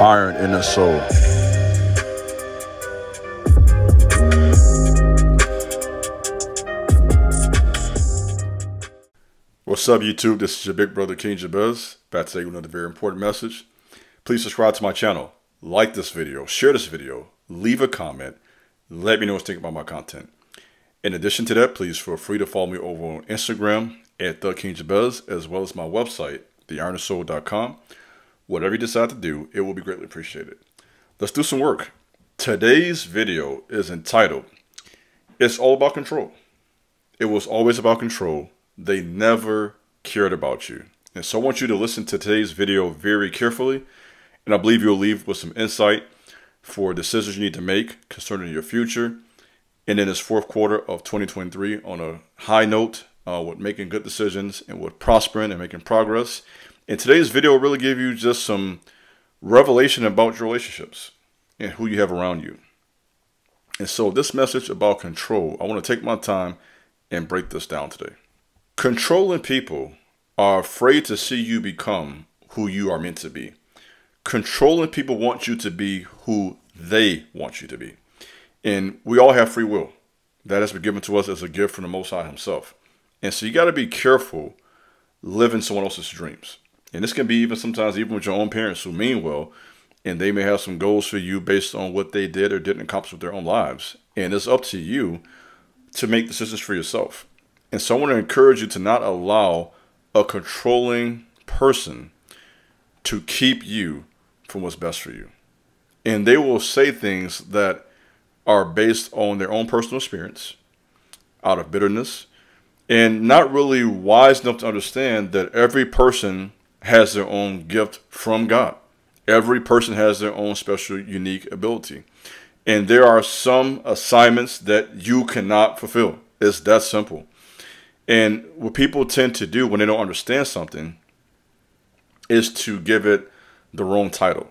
Iron in the Soul. What's up, YouTube? This is your big brother, King Jabez, back to take another very important message. Please subscribe to my channel, like this video, share this video, leave a comment, let me know what you think about my content. In addition to that, please feel free to follow me over on Instagram at TheKingJabez, as well as my website, theironofsoul.com. Whatever you decide to do, it will be greatly appreciated. Let's do some work. Today's video is entitled, It's All About Control. It was always about control. They never cared about you. And so I want you to listen to today's video very carefully, and I believe you'll leave with some insight for decisions you need to make concerning your future. And in this fourth quarter of 2023 on a high note with making good decisions and with prospering and making progress. And today's video will really give you just some revelation about your relationships and who you have around you. And so this message about control, I want to take my time and break this down today. Controlling people are afraid to see you become who you are meant to be. Controlling people want you to be who they want you to be. And we all have free will. That has been given to us as a gift from the Most High himself. And so you got to be careful living someone else's dreams. And this can be even sometimes even with your own parents who mean well, and they may have some goals for you based on what they did or didn't accomplish with their own lives. And it's up to you to make decisions for yourself. And so I want to encourage you to not allow a controlling person to keep you from what's best for you. And they will say things that are based on their own personal experience, out of bitterness, and not really wise enough to understand that every person has their own gift from God. Every person has their own special, unique ability. And there are some assignments that you cannot fulfill. It's that simple. And what people tend to do when they don't understand something is to give it the wrong title.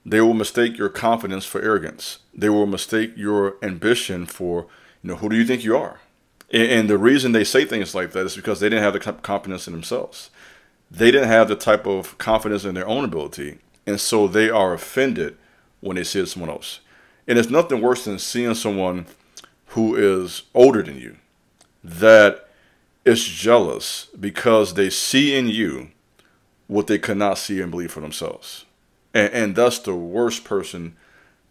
They will mistake your confidence for arrogance. They will mistake your ambition for, who do you think you are? And the reason they say things like that is because they didn't have the confidence in themselves. They didn't have the type of confidence in their own ability. And so they are offended when they see it someone else. And it's nothing worse than seeing someone who is older than you that is jealous because they see in you what they could not see and believe for themselves. And that's the worst person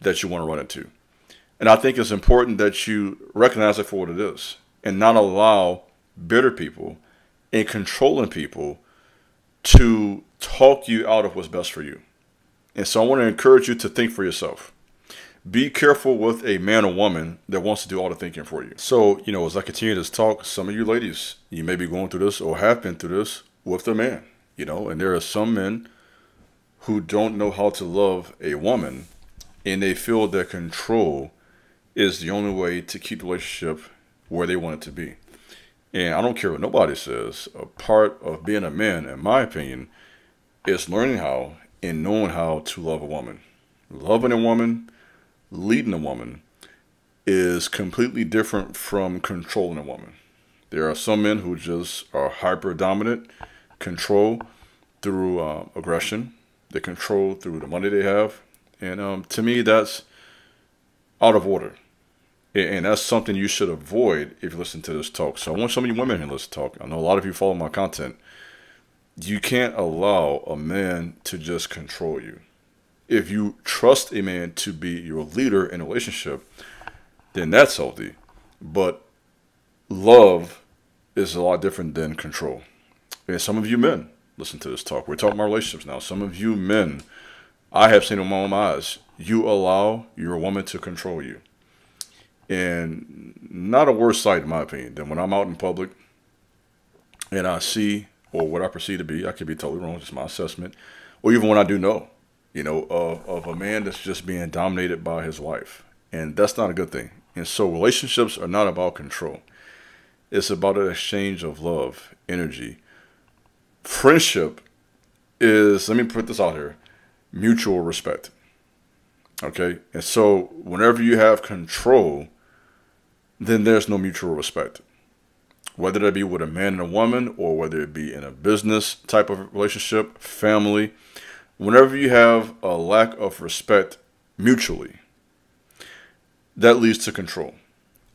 that you want to run into. And I think it's important that you recognize it for what it is and not allow bitter people and controlling people to talk you out of what's best for you. And so I want to encourage you to think for yourself. Be careful with a man or woman that wants to do all the thinking for you. So, as I continue this talk, some of you ladies, you may be going through this or have been through this with a man, and there are some men who don't know how to love a woman, and they feel that control is the only way to keep the relationship where they want it to be. And I don't care what nobody says. A part of being a man, in my opinion, is learning how and knowing how to love a woman. Loving a woman, leading a woman is completely different from controlling a woman. There are some men who just are hyper dominant, control through aggression. They control through the money they have. And to me, that's out of order. And that's something you should avoid if you listen to this talk. So I want some of you women here to listen to talk. I know a lot of you follow my content. You can't allow a man to just control you. If you trust a man to be your leader in a relationship, then that's healthy. But love is a lot different than control. And some of you men, listen to this talk. We're talking about relationships now. Some of you men, I have seen with my own eyes, you allow your woman to control you. And not a worse sight, in my opinion, than when I'm out in public and I see, or what I perceive to be, I could be totally wrong, just my assessment, or even when I do know, of a man that's just being dominated by his wife. And that's not a good thing. And so relationships are not about control. It's about an exchange of love, energy. Friendship is, let me put this out here, mutual respect. Okay? And so whenever you have control, then there's no mutual respect. Whether that be with a man and a woman, or whether it be in a business type of relationship, family, Whenever you have a lack of respect mutually, that leads to control.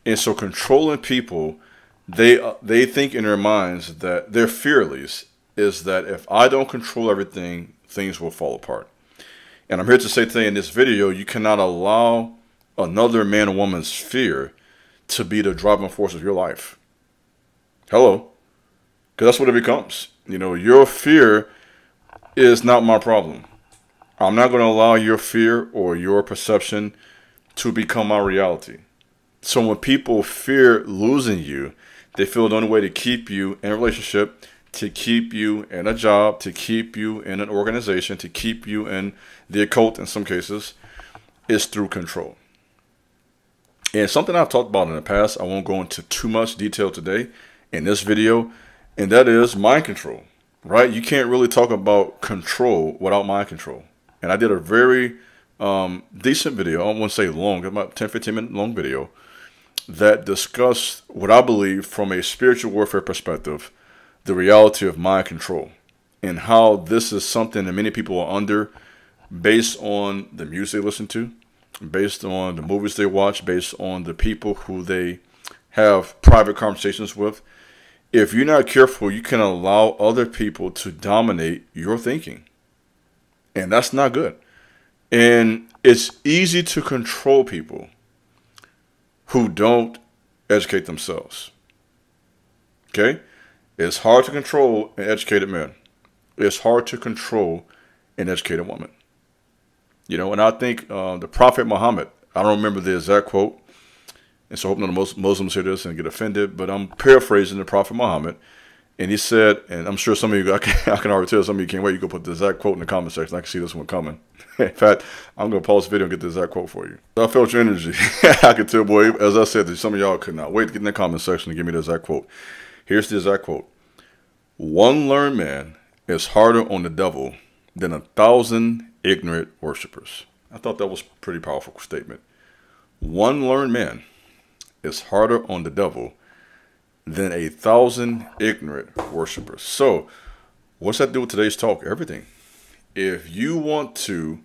And so controlling people, they think in their minds that their fear, at least, is that if I don't control everything, things will fall apart. And I'm here to say today in this video, you cannot allow another man or woman's fear to be the driving force of your life. Hello? Because that's what it becomes. You know, your fear is not my problem. I'm not going to allow your fear or your perception to become my reality. So when people fear losing you, they feel the only way to keep you in a relationship, to keep you in a job, to keep you in an organization, to keep you in the occult in some cases, is through control. And something I've talked about in the past, I won't go into too much detail today in this video, and that is mind control, right? You can't really talk about control without mind control. And I did a very decent video, I won't say long, about 10-15 minute long video, that discussed what I believe from a spiritual warfare perspective, the reality of mind control, and how this is something that many people are under based on the music they listen to, based on the movies they watch, based on the people who they have private conversations with. If you're not careful, you can allow other people to dominate your thinking. And that's not good. And it's easy to control people who don't educate themselves. Okay? It's hard to control an educated man. It's hard to control an educated woman. You know, and I think the Prophet Muhammad, I don't remember the exact quote, and so I hope none of Muslims hear this and get offended, but I'm paraphrasing the Prophet Muhammad. And he said, and I'm sure some of you, I can already tell some of you can't wait, you can put the exact quote in the comment section. I can see this one coming. In fact, I'm going to pause the video and get the exact quote for you. I felt your energy. I could tell, boy, as I said, that some of y'all could not wait to get in the comment section and give me the exact quote. Here's the exact quote. One learned man is harder on the devil than 1,000 ignorant worshipers. I thought that was a pretty powerful statement. One learned man is harder on the devil than 1,000 ignorant worshipers. So, what's that do with today's talk? Everything. If you want to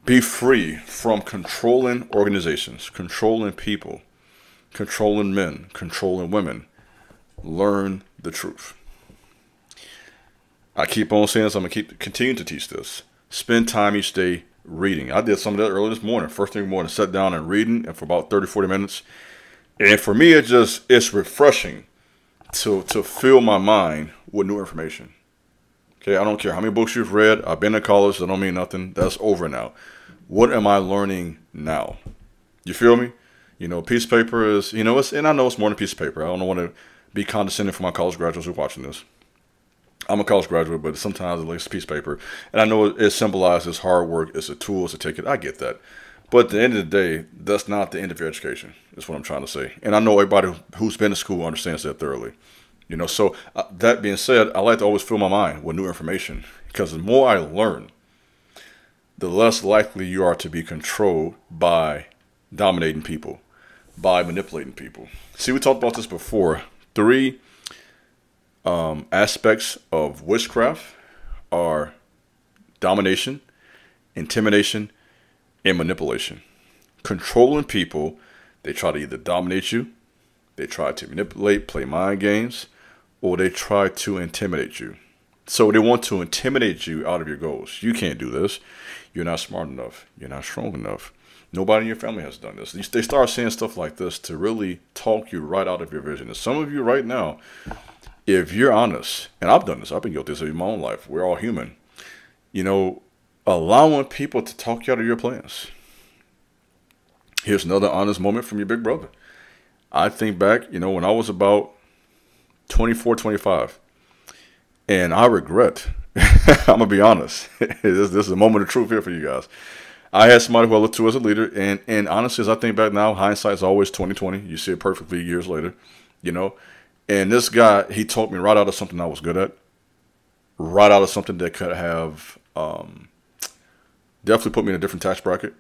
be free from controlling organizations, controlling people, controlling men, controlling women, learn the truth. I keep on saying this. I'm going to continue to teach this. Spend time each day reading. I did some of that early this morning. First thing in the morning, sat down and reading, and for about 30-40 minutes. And for me, it's refreshing to fill my mind with new information. Okay, I don't care how many books you've read. I've been to college. That don't mean nothing. That's over now. What am I learning now? You feel me? You know, piece of paper is, you know, and I know it's more than a piece of paper. I don't want to be condescending for my college graduates who are watching this. I'm a college graduate, but sometimes at least a piece of paper. And I know it symbolizes hard work. It's a tool. It's a ticket. I get that. But at the end of the day, that's not the end of your education. That's what I'm trying to say. And I know everybody who's been to school understands that thoroughly. You know, so that being said, I like to always fill my mind with new information. Because the more I learn, the less likely you are to be controlled by dominating people, by manipulating people. See, we talked about this before. 3 aspects of witchcraft are domination, intimidation, and manipulation. Controlling people, they try to either dominate you, they try to manipulate, play mind games, or they try to intimidate you. So they want to intimidate you out of your goals. You can't do this. You're not smart enough. You're not strong enough. Nobody in your family has done this. They start saying stuff like this to really talk you right out of your vision. And some of you right now, if you're honest, and I've done this, I've been guilty of this in my own life. We're all human. You know, allowing people to talk you out of your plans. Here's another honest moment from your big brother. I think back, you know, when I was about 24, 25, and I regret, I'm going to be honest, this is a moment of truth here for you guys. I had somebody who I looked to as a leader, and honestly, as I think back now, hindsight is always 20/20. You see it perfectly years later, you know. And this guy, he taught me right out of something I was good at, right out of something that could have definitely put me in a different tax bracket.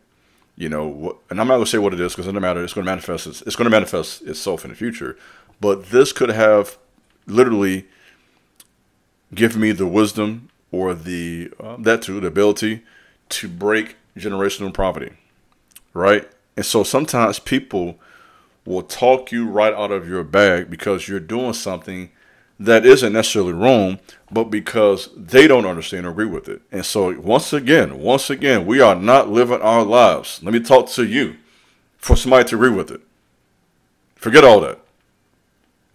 You know, and I'm not going to say what it is because it doesn't matter. It's going to manifest. It's going to manifest itself in the future. But this could have literally given me the wisdom or the ability to break generational poverty, right? And so sometimes people will talk you right out of your bag because you're doing something that isn't necessarily wrong, but because they don't understand or agree with it. And so once again, we are not living our lives. Let me talk to you for somebody to agree with it. Forget all that.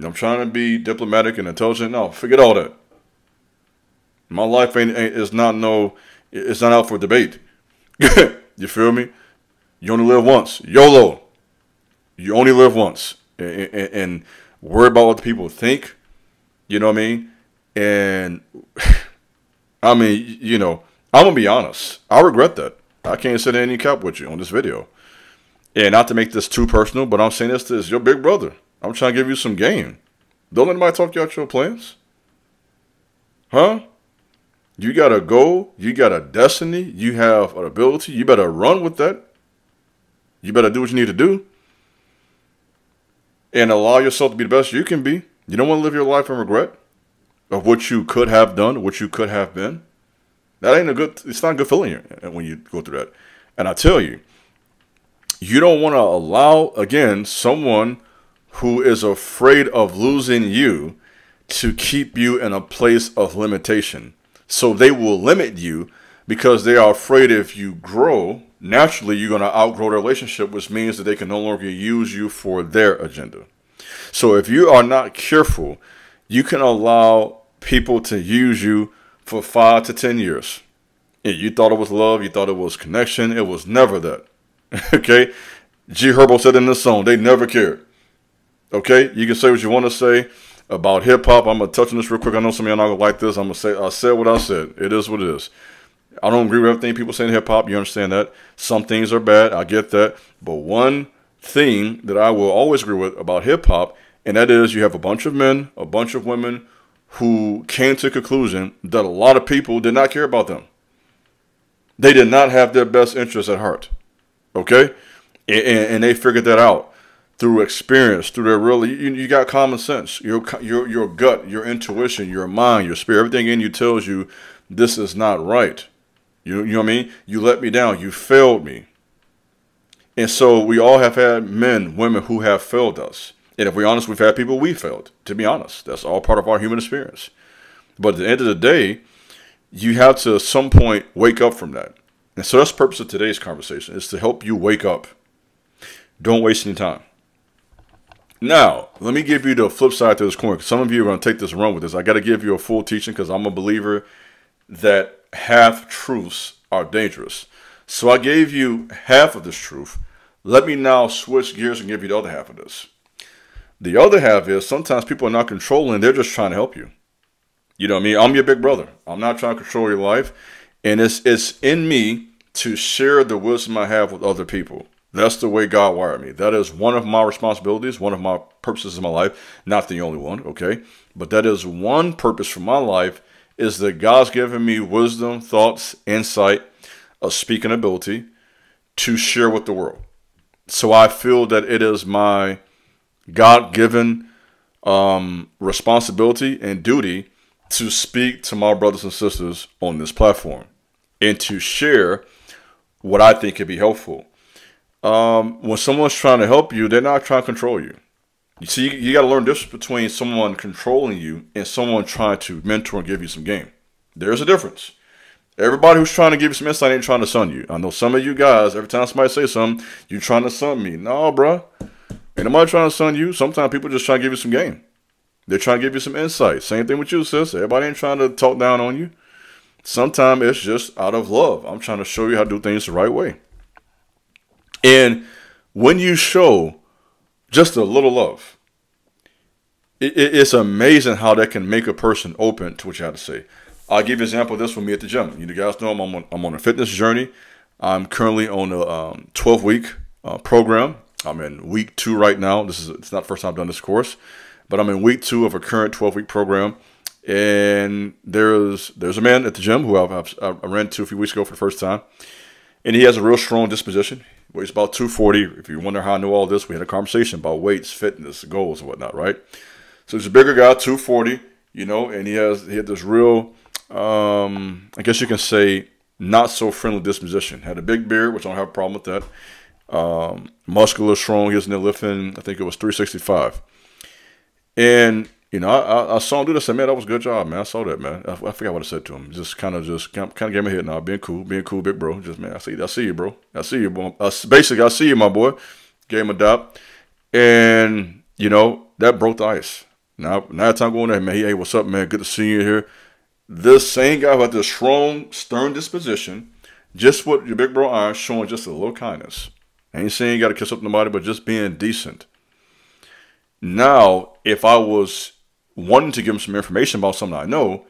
I'm trying to be diplomatic and intelligent. No, forget all that. My life it's not out for debate. You feel me? You only live once. YOLO. You only live once. And worry about what the people think. You know what I mean? And I mean, you know, I'm going to be honest. I regret that. I can't sit in any cap with you on this video. And not to make this too personal, but I'm saying this to your big brother. I'm trying to give you some game. Don't let anybody talk you out your plans. Huh? You got a goal. You got a destiny. You have an ability. You better run with that. You better do what you need to do. And allow yourself to be the best you can be. You don't want to live your life in regret of what you could have done, what you could have been. That ain't it's not a good feeling when you go through that. And I tell you, you don't want to allow, again, someone who is afraid of losing you to keep you in a place of limitation. So they will limit you because they are afraid if you grow, naturally you're going to outgrow the relationship, which means that they can no longer use you for their agenda. So if you are not careful, you can allow people to use you for 5 to 10 years. And you thought it was love. You thought it was connection. It was never that. Okay. G Herbo said in this song, they never cared. Okay. You can say what you want to say about hip hop. I'm going to touch on this real quick. I know some of y'all not going to like this. I'm going to say, I said what I said. It is what it is. I don't agree with everything people say in hip hop. You understand that. Some things are bad. I get that. But one thing that I will always agree with about hip hop, and that is you have a bunch of men, a bunch of women who came to the conclusion that a lot of people did not care about them. They did not have their best interests at heart. Okay? And they figured that out through experience, through their real, you got common sense, your gut, your intuition, your mind, your spirit, everything in you tells you this is not right. You know what I mean? You let me down. You failed me. And so we all have had men, women who have failed us. And if we're honest, we've had people we failed, to be honest. That's all part of our human experience. But at the end of the day, you have to at some point wake up from that. And so that's the purpose of today's conversation, is to help you wake up. Don't waste any time. Now, let me give you the flip side to this coin. Some of you are going to take this and run with this. I got to give you a full teaching because I'm a believer that half-truths are dangerous. So I gave you half of this truth. Let me now switch gears and give you the other half of this. The other half is sometimes people are not controlling. They're just trying to help you. You know what I mean? I'm your big brother. I'm not trying to control your life. And it's in me to share the wisdom I have with other people. That's the way God wired me. That is one of my responsibilities, one of my purposes in my life. Not the only one, okay? But that is one purpose for my life, is that God's given me wisdom, thoughts, insight, a speaking ability to share with the world. So I feel that it is my God-given responsibility and duty to speak to my brothers and sisters on this platform and to share what I think could be helpful. When someone's trying to help you, they're not trying to control you. You see, you got to learn the difference between someone controlling you and someone trying to mentor and give you some game. There's a difference. Everybody who's trying to give you some insight ain't trying to sun you. I know some of you guys, every time somebody say something, you're trying to sun me. No, bro. Ain't nobody trying to sun you. Sometimes people just trying to give you some game. They're trying to give you some insight. Same thing with you, sis. Everybody ain't trying to talk down on you. Sometimes it's just out of love. I'm trying to show you how to do things the right way. And when you show just a little love, it's amazing how that can make a person open to what you have to say. I'll give you an example of this with me at the gym. You guys know I'm on a fitness journey. I'm currently on a 12-week program. I'm in week 2 right now. It's not the first time I've done this course, but I'm in week 2 of a current 12-week program. And there's a man at the gym who I ran into a few weeks ago for the first time. And he has a real strong disposition. Weighs about 240. If you wonder how I know all this, we had a conversation about weights, fitness, goals, and whatnot, right? So he's a bigger guy, 240, and he had this real I guess you can say, not so friendly disposition. Had a big beard, which I don't have a problem with that. Muscular, strong. He was in there lifting, I think it was 365. And, you know, I saw him do this. I said, man, that was a good job, man. I saw that, man. I forgot what I said to him. Just kind of gave me a hit now. Being cool, big bro. Just, man, I see you, bro. I see you, bro. Basically, I see you, my boy. Gave him a dap. And, you know, that broke the ice. Now time going there, man. Hey, what's up, man? Good to see you here. This same guy who had this strong, stern disposition, just what your big bro are, showing just a little kindness. I ain't saying you got to kiss up nobody, but just being decent. Now, if I was wanting to give him some information about something I know,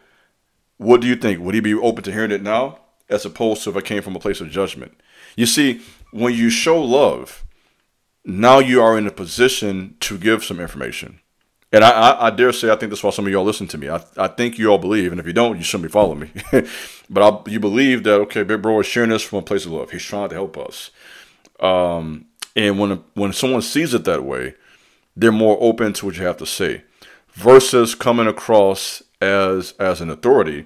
what do you think? Would he be open to hearing it now, as opposed to if I came from a place of judgment? You see, when you show love, now you are in a position to give some information. And I dare say, I think that's why some of y'all listen to me. I think you all believe, and if you don't, you shouldn't be following me. But you believe that, okay, big bro is sharing this from a place of love. He's trying to help us. And when someone sees it that way, they're more open to what you have to say, versus coming across as an authority,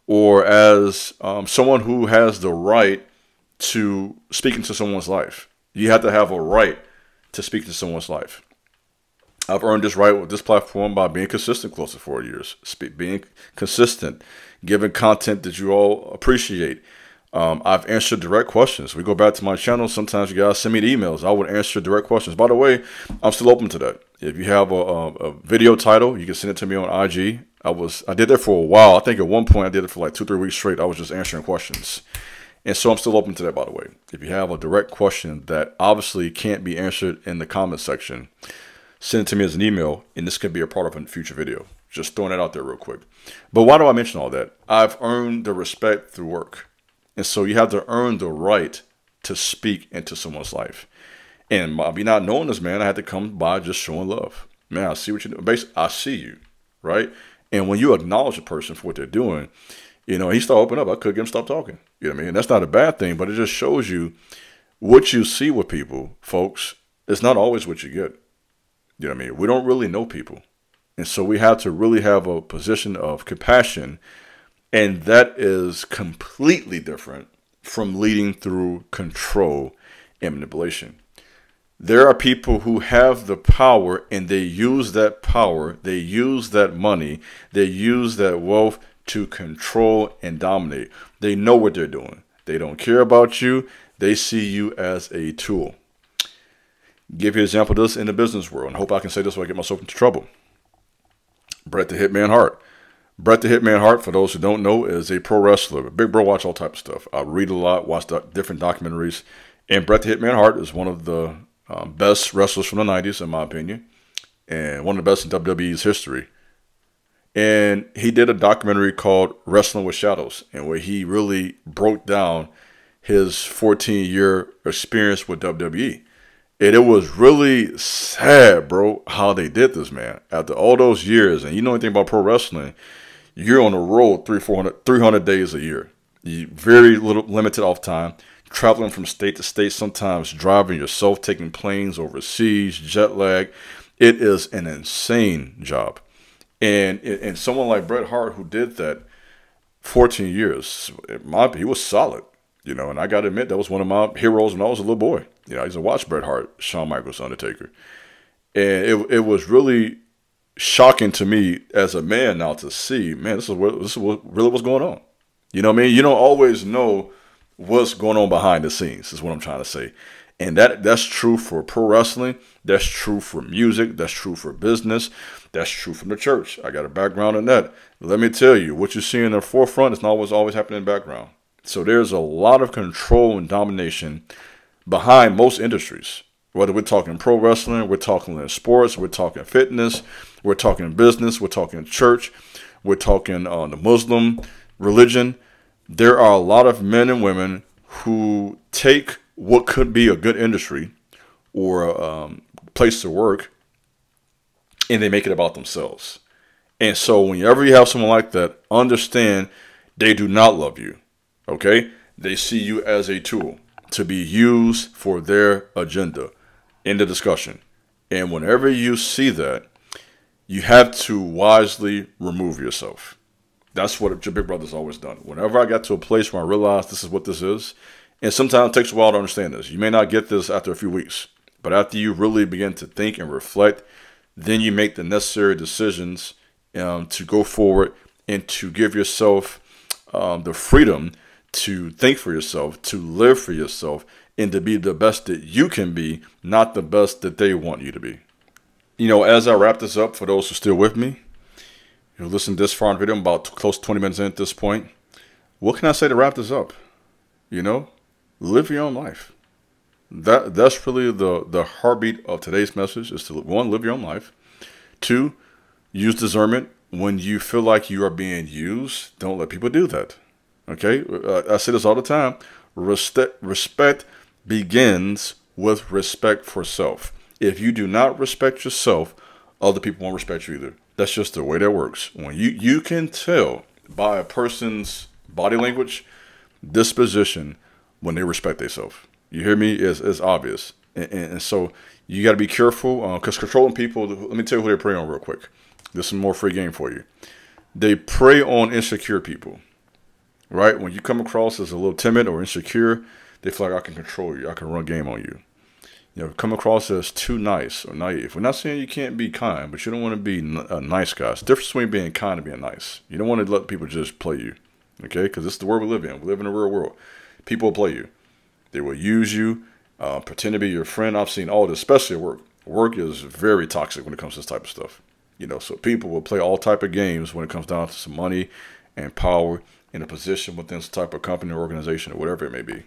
or as someone who has the right to speak into someone's life. You have to have a right to speak to someone's life. I've earned this right with this platform by being consistent close to 4 years. Being consistent, giving content that you all appreciate. I've answered direct questions. We go back to my channel. Sometimes you guys send me the emails. I would answer direct questions. By the way, I'm still open to that. If you have a video title, you can send it to me on IG. I did that for a while. I think at one point I did it for like 2-3 weeks straight. I was just answering questions. And so I'm still open to that, by the way. If you have a direct question that obviously can't be answered in the comment section, send it to me as an email, and this could be a part of a future video. Just throwing it out there real quick. But why do I mention all that? I've earned the respect through work. And so you have to earn the right to speak into someone's life. And by me not knowing this, man, I had to come by just showing love. Man, I see what you're doing. Basically, I see you, right? And when you acknowledge a person for what they're doing, you know, he started opening up. I could get him stop talking. You know what I mean? And that's not a bad thing, but it just shows you what you see with people, folks. It's not always what you get. You know what I mean? We don't really know people. And so we have to really have a position of compassion. And that is completely different from leading through control and manipulation. There are people who have the power, and they use that power, they use that money, they use that wealth to control and dominate. They know what they're doing. They don't care about you. They see you as a tool. Give you an example of this in the business world, and I hope I can say this so I get myself into trouble. Bret the Hitman Hart. Bret the Hitman Hart, for those who don't know, is a pro wrestler. Big bro, watch all type of stuff. I read a lot, watch different documentaries. And Bret the Hitman Hart is one of the best wrestlers from the 90s, in my opinion. And one of the best in WWE's history. And he did a documentary called Wrestling with Shadows, and where he really broke down his 14-year experience with WWE. And it was really sad, bro, how they did this, man. After all those years, and you know anything about pro wrestling, you're on the road 300 days a year. Very little limited off time, traveling from state to state, sometimes driving yourself, taking planes overseas, jet lag. It is an insane job. And someone like Bret Hart, who did that 14 years, he was solid. You know, and I got to admit, that was one of my heroes when I was a little boy. You know, I used to watch Bret Hart, Shawn Michaels, Undertaker. And it was really shocking to me as a man now to see, man, this is what really what's going on. You know what I mean? You don't always know what's going on behind the scenes, is what I'm trying to say. And that's true for pro wrestling. That's true for music. That's true for business. That's true from the church. I got a background in that. Let me tell you, what you see in the forefront is not always happening in the background. So there's a lot of control and domination behind most industries. Whether we're talking pro wrestling, we're talking in sports, we're talking fitness, we're talking business, we're talking church, we're talking the Muslim religion. There are a lot of men and women who take what could be a good industry or a place to work, and they make it about themselves. And so whenever you have someone like that, understand they do not love you. Okay? They see you as a tool to be used for their agenda in the discussion. And whenever you see that, you have to wisely remove yourself. That's what your big brother's always done. Whenever I got to a place where I realized this is what this is, and sometimes it takes a while to understand this. You may not get this after a few weeks, but after you really begin to think and reflect, then you make the necessary decisions to go forward and to give yourself the freedom to think for yourself, to live for yourself, and to be the best that you can be, not the best that they want you to be. You know, as I wrap this up, for those who are still with me, you know, listen this far in the video, I'm about close to 20 minutes in at this point. What can I say to wrap this up? You know, live your own life. That's really the heartbeat of today's message, is to, one, live your own life. Two, use discernment. When you feel like you are being used, don't let people do that. Okay? I say this all the time. Respect begins with respect for self. If you do not respect yourself, other people won't respect you either. That's just the way that works. When you can tell by a person's body language, disposition, when they respect themselves. You hear me? It's obvious. And so you got to be careful, because controlling people, let me tell you who they prey on real quick. This is more free game for you. They prey on insecure people, right? When you come across as a little timid or insecure, they feel like I can control you. I can run game on you. You know, come across as too nice or naive. We're not saying you can't be kind, but you don't want to be a nice guy. It's the difference between being kind and being nice. You don't want to let people just play you, okay? Because this is the world we live in. We live in a real world. People will play you. They will use you, pretend to be your friend. I've seen all this, especially at work. Work is very toxic when it comes to this type of stuff. You know, so people will play all type of games when it comes down to some money and power in a position within some type of company or organization or whatever it may be.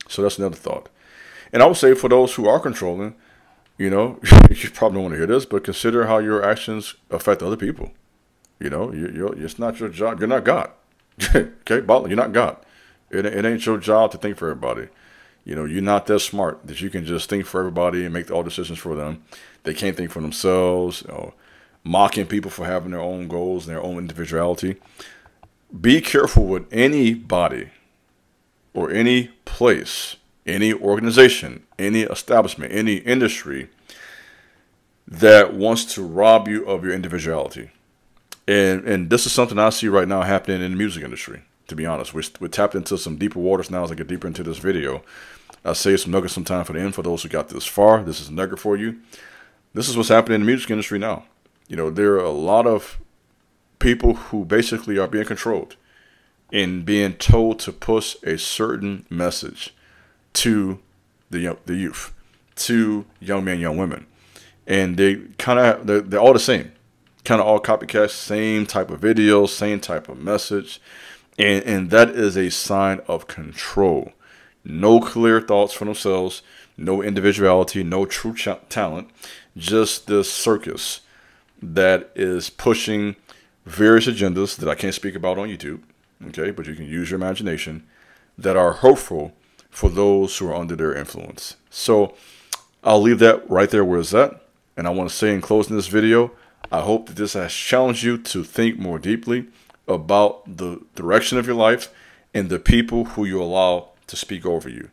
So that's another thought. And I would say for those who are controlling, you know, you probably don't want to hear this, but consider how your actions affect other people. You know, it's not your job. You're not God. Okay, Butler, you're not God. It ain't your job to think for everybody. You know, you're not that smart that you can just think for everybody and make all decisions for them. They can't think for themselves. You know, mocking people for having their own goals and their own individuality. Be careful with anybody or any place, any organization, any establishment, any industry that wants to rob you of your individuality. And this is something I see right now happening in the music industry, to be honest. We're tapped into some deeper waters now as I get deeper into this video. I save some nuggets sometime for the end for those who got this far. This is a nugget for you. This is what's happening in the music industry now. You know, there are a lot of people who basically are being controlled and being told to push a certain message to the youth, to young men, young women. And they're all the same. Kind of all copycats, same type of videos, same type of message. And that is a sign of control. No clear thoughts for themselves, no individuality, no true talent, just this circus that is pushing various agendas that I can't speak about on YouTube, okay, but you can use your imagination, that are hurtful for those who are under their influence. So I'll leave that right there where it's at. And I want to say in closing this video, I hope that this has challenged you to think more deeply about the direction of your life and the people who you allow to speak over you.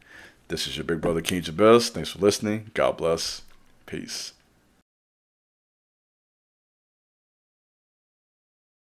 This is your big brother, King Jabez. Thanks for listening. God bless. Peace.